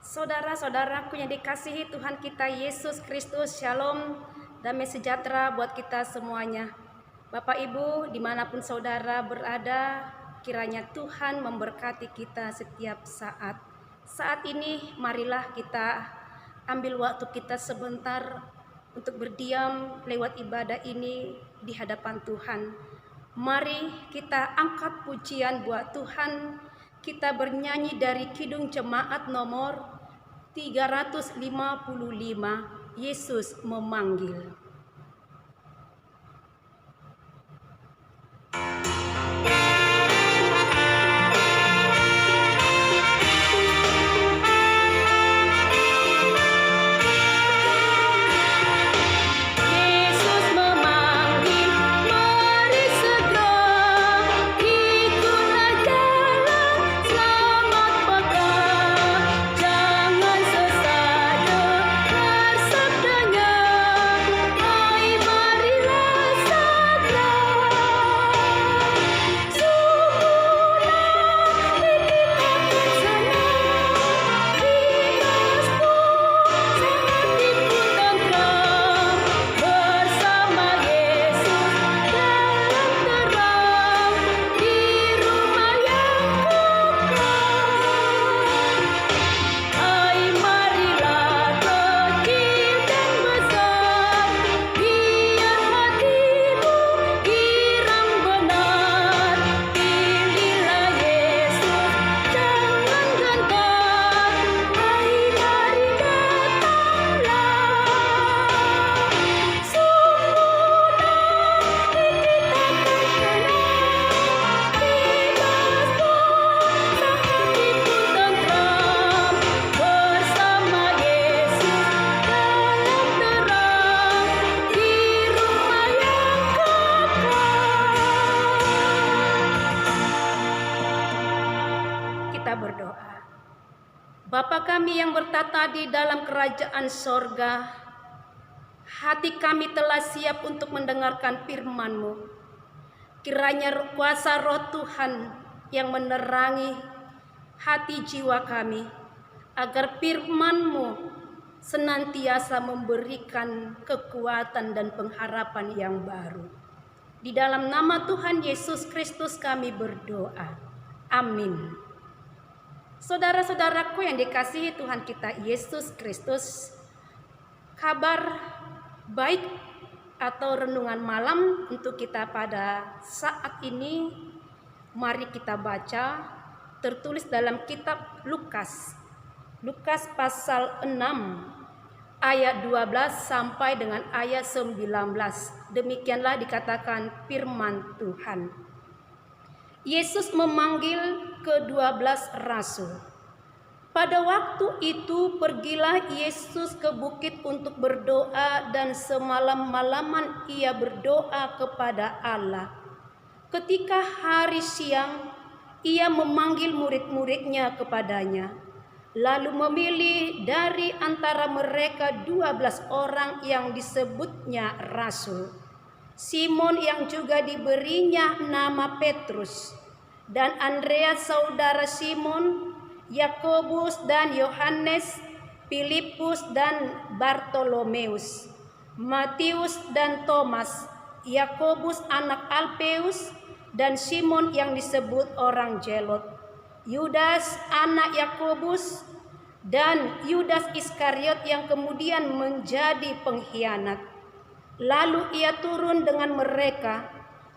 Saudara-saudaraku yang dikasihi Tuhan kita Yesus Kristus, Shalom, damai sejahtera buat kita semuanya. Bapak Ibu, dimanapun saudara berada, kiranya Tuhan memberkati kita setiap saat. Saat ini marilah kita ambil waktu kita sebentar untuk berdiam lewat ibadah ini di hadapan Tuhan. Mari kita angkat pujian buat Tuhan. Kita bernyanyi dari Kidung Jemaat nomor 355, Yesus memanggil. Berdoa. Bapa kami yang bertata di dalam kerajaan sorga, hati kami telah siap untuk mendengarkan firman-Mu. Kiranya kuasa Roh Tuhan yang menerangi hati jiwa kami, agar firman-Mu senantiasa memberikan kekuatan dan pengharapan yang baru. Di dalam nama Tuhan Yesus Kristus kami berdoa. Amin. Saudara-saudaraku yang dikasihi Tuhan kita Yesus Kristus, kabar baik atau renungan malam untuk kita pada saat ini, mari kita baca tertulis dalam kitab Lukas pasal 6 ayat 12 sampai dengan ayat 19. Demikianlah dikatakan firman Tuhan. Yesus memanggil ke-12 rasul. Pada waktu itu pergilah Yesus ke bukit untuk berdoa, dan semalam-malaman ia berdoa kepada Allah. Ketika hari siang, ia memanggil murid-muridnya kepadanya, lalu memilih dari antara mereka 12 orang yang disebutnya rasul. Simon yang juga diberinya nama Petrus, dan Andreas saudara Simon, Yakobus dan Yohanes, Filipus dan Bartolomeus, Matius dan Thomas, Yakobus anak Alpeus, dan Simon yang disebut orang Zelot, Yudas anak Yakobus, dan Yudas Iskariot yang kemudian menjadi pengkhianat. Lalu ia turun dengan mereka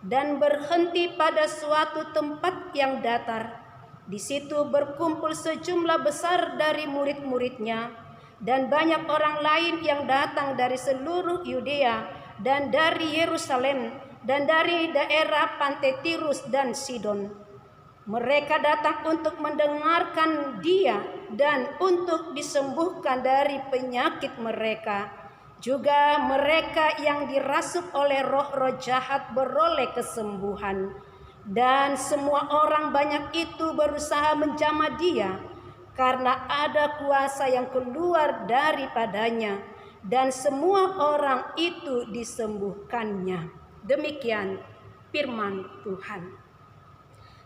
dan berhenti pada suatu tempat yang datar. Di situ berkumpul sejumlah besar dari murid-muridnya dan banyak orang lain yang datang dari seluruh Yudea dan dari Yerusalem dan dari daerah pantai Tirus dan Sidon. Mereka datang untuk mendengarkan dia dan untuk disembuhkan dari penyakit mereka. Juga mereka yang dirasuk oleh roh-roh jahat beroleh kesembuhan. Dan semua orang banyak itu berusaha menjamah dia, karena ada kuasa yang keluar daripadanya, dan semua orang itu disembuhkannya. Demikian firman Tuhan.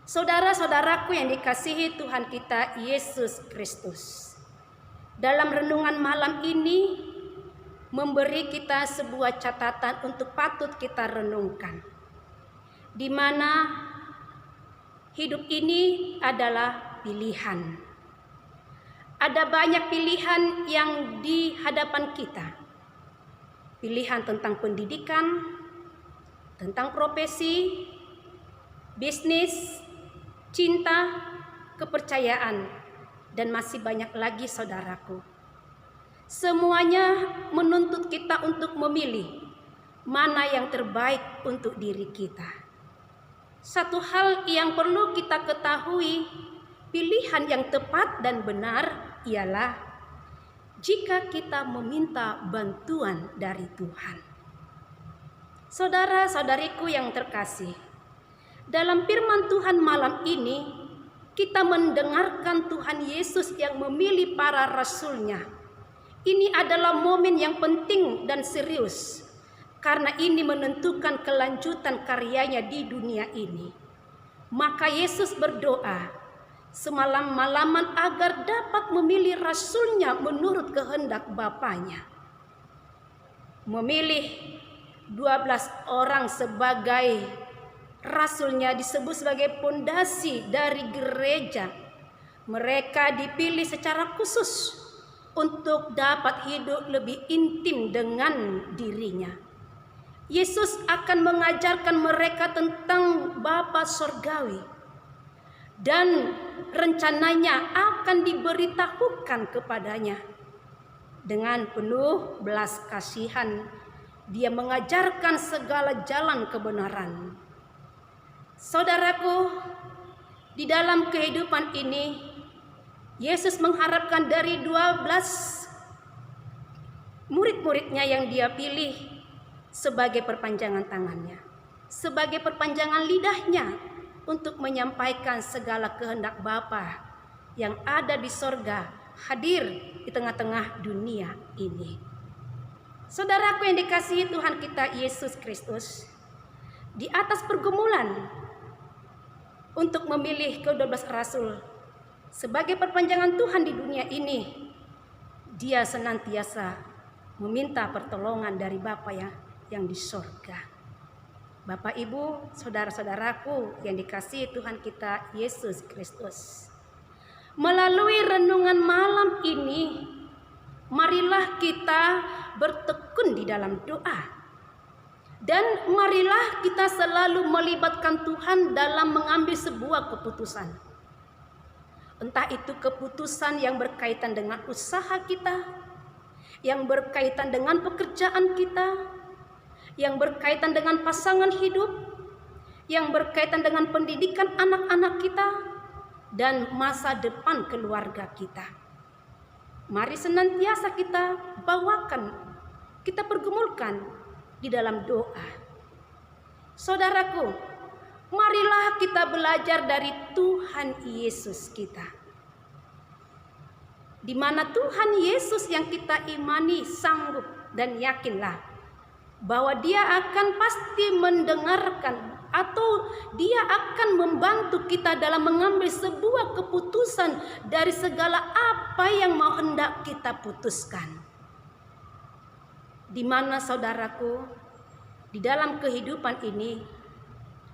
Saudara-saudaraku yang dikasihi Tuhan kita Yesus Kristus, dalam renungan malam ini memberi kita sebuah catatan untuk patut kita renungkan, di mana hidup ini adalah pilihan. Ada banyak pilihan yang di hadapan kita. Pilihan tentang pendidikan, tentang profesi, bisnis, cinta, kepercayaan, dan masih banyak lagi saudaraku. Semuanya menuntut kita untuk memilih mana yang terbaik untuk diri kita. Satu hal yang perlu kita ketahui, pilihan yang tepat dan benar ialah jika kita meminta bantuan dari Tuhan. Saudara-saudariku yang terkasih, dalam firman Tuhan malam ini kita mendengarkan Tuhan Yesus yang memilih para rasul-Nya. Ini adalah momen yang penting dan serius, karena ini menentukan kelanjutan karyanya di dunia ini. Maka Yesus berdoa semalam-malaman agar dapat memilih rasul-Nya menurut kehendak Bapanya. Memilih 12 orang sebagai rasul-Nya disebut sebagai pondasi dari gereja. Mereka dipilih secara khusus untuk dapat hidup lebih intim dengan dirinya. Yesus akan mengajarkan mereka tentang Bapa Sorgawi, dan rencananya akan diberitahukan kepadanya. Dengan penuh belas kasihan, Dia mengajarkan segala jalan kebenaran. Saudaraku, di dalam kehidupan ini, Yesus mengharapkan dari 12 murid-muridnya yang Dia pilih sebagai perpanjangan tangannya, sebagai perpanjangan lidahnya untuk menyampaikan segala kehendak Bapa yang ada di sorga, hadir di tengah-tengah dunia ini. Saudaraku yang dikasihi Tuhan kita Yesus Kristus, di atas pergumulan untuk memilih ke-12 rasul sebagai perpanjangan Tuhan di dunia ini, Dia senantiasa meminta pertolongan dari Bapa yang di sorga. Bapak, Ibu, saudara-saudaraku yang dikasihi Tuhan kita Yesus Kristus, melalui renungan malam ini, marilah kita bertekun di dalam doa. Dan marilah kita selalu melibatkan Tuhan dalam mengambil sebuah keputusan. Entah itu keputusan yang berkaitan dengan usaha kita, yang berkaitan dengan pekerjaan kita, yang berkaitan dengan pasangan hidup, yang berkaitan dengan pendidikan anak-anak kita, dan masa depan keluarga kita. Mari senantiasa kita bawakan, kita pergumulkan di dalam doa. Saudaraku, marilah kita belajar dari Tuhan Yesus kita, di mana Tuhan Yesus yang kita imani sanggup dan yakinlah bahwa Dia akan pasti mendengarkan atau Dia akan membantu kita dalam mengambil sebuah keputusan dari segala apa yang mau hendak kita putuskan. Di mana saudaraku, di dalam kehidupan ini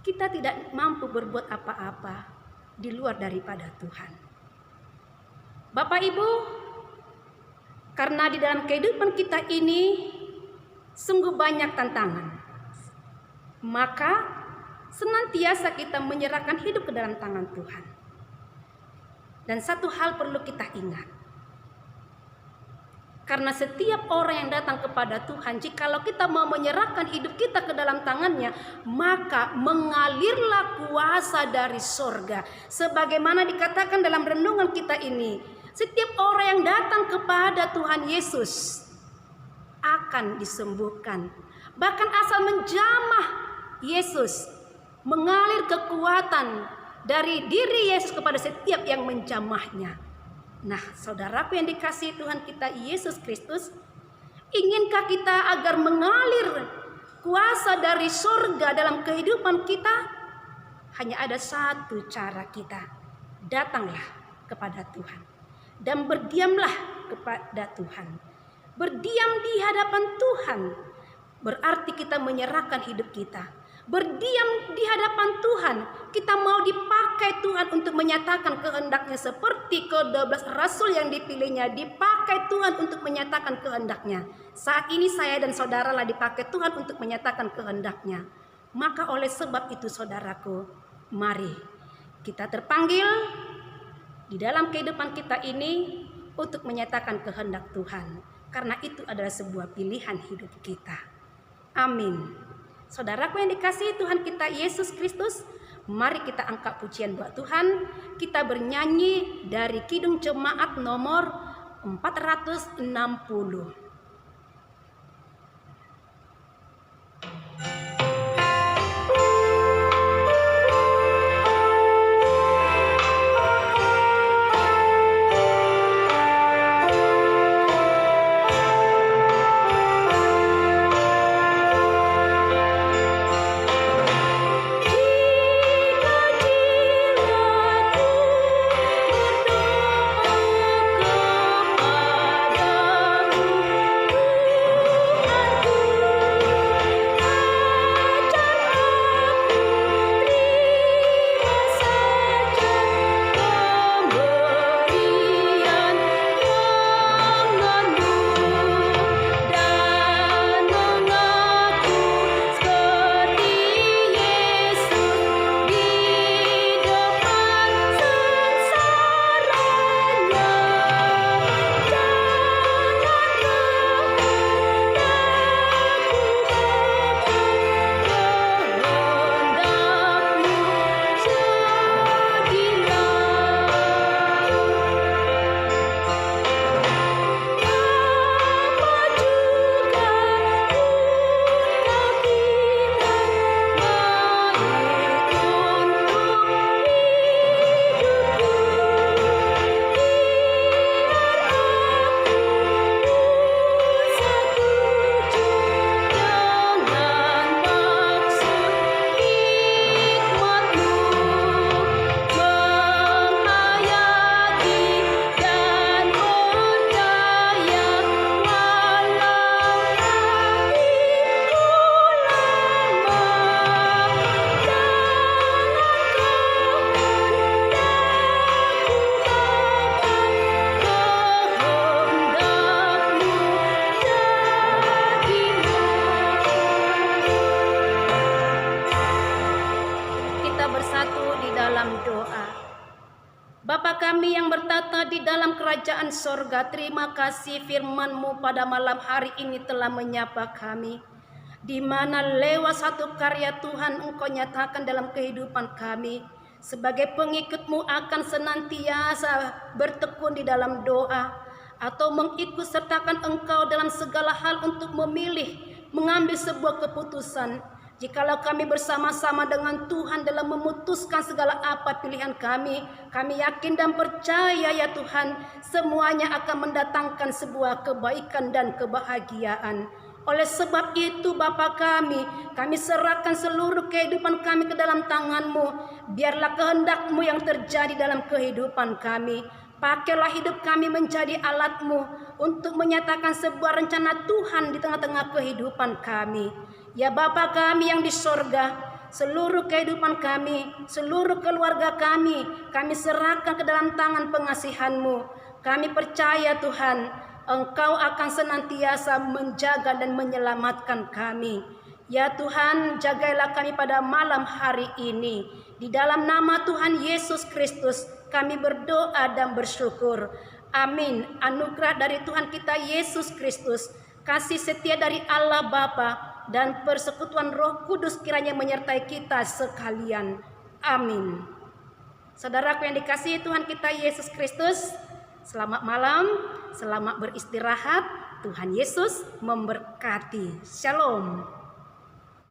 kita tidak mampu berbuat apa-apa di luar daripada Tuhan. Bapak Ibu, karena di dalam kehidupan kita ini sungguh banyak tantangan, maka senantiasa kita menyerahkan hidup ke dalam tangan Tuhan. Dan satu hal perlu kita ingat, karena setiap orang yang datang kepada Tuhan, jikalau kita mau menyerahkan hidup kita ke dalam tangannya, maka mengalirlah kuasa dari sorga. Sebagaimana dikatakan dalam renungan kita ini, setiap orang yang datang kepada Tuhan Yesus akan disembuhkan. Bahkan asal menjamah Yesus, mengalir kekuatan dari diri Yesus kepada setiap yang menjamahnya. Nah, saudaraku yang dikasihi Tuhan kita Yesus Kristus, inginkah kita agar mengalir kuasa dari surga dalam kehidupan kita? Hanya ada satu cara kita. Datanglah kepada Tuhan dan berdiamlah kepada Tuhan. Berdiam di hadapan Tuhan berarti kita menyerahkan hidup kita. Berdiam di hadapan Tuhan, kita mau dipakai Tuhan untuk menyatakan kehendaknya, seperti ke-12 rasul yang dipilihnya dipakai Tuhan untuk menyatakan kehendaknya. Saat ini saya dan saudaralah dipakai Tuhan untuk menyatakan kehendaknya. Maka oleh sebab itu saudaraku, mari kita terpanggil di dalam kehidupan kita ini untuk menyatakan kehendak Tuhan. Karena itu adalah sebuah pilihan hidup kita. Amin. Saudaraku yang dikasihi Tuhan kita Yesus Kristus, mari kita angkat pujian buat Tuhan. Kita bernyanyi dari Kidung Jemaat nomor 460. Bapa kami yang bertata di dalam kerajaan sorga, terima kasih firman-Mu pada malam hari ini telah menyapa kami. Di mana lewat satu karya Tuhan Engkau nyatakan dalam kehidupan kami. Sebagai pengikut-Mu akan senantiasa bertekun di dalam doa. Atau mengikut sertakan Engkau dalam segala hal untuk memilih, mengambil sebuah keputusan. Jikalau kami bersama-sama dengan Tuhan dalam memutuskan segala apa pilihan kami yakin dan percaya ya Tuhan, semuanya akan mendatangkan sebuah kebaikan dan kebahagiaan. Oleh sebab itu Bapa kami serahkan seluruh kehidupan kami ke dalam tangan-Mu. Biarlah kehendak-Mu yang terjadi dalam kehidupan kami. Pakailah hidup kami menjadi alat-Mu untuk menyatakan sebuah rencana Tuhan di tengah-tengah kehidupan kami. Ya Bapa kami yang di sorga, seluruh kehidupan kami, seluruh keluarga kami serahkan ke dalam tangan pengasihan-Mu. Kami percaya Tuhan, Engkau akan senantiasa menjaga dan menyelamatkan kami. Ya Tuhan, jagailah kami pada malam hari ini. Di dalam nama Tuhan Yesus Kristus, kami berdoa dan bersyukur. Amin. Anugerah dari Tuhan kita Yesus Kristus, kasih setia dari Allah Bapa, dan persekutuan Roh Kudus kiranya menyertai kita sekalian. Amin. Saudaraku yang dikasihi Tuhan kita Yesus Kristus, selamat malam, selamat beristirahat. Tuhan Yesus memberkati. Shalom.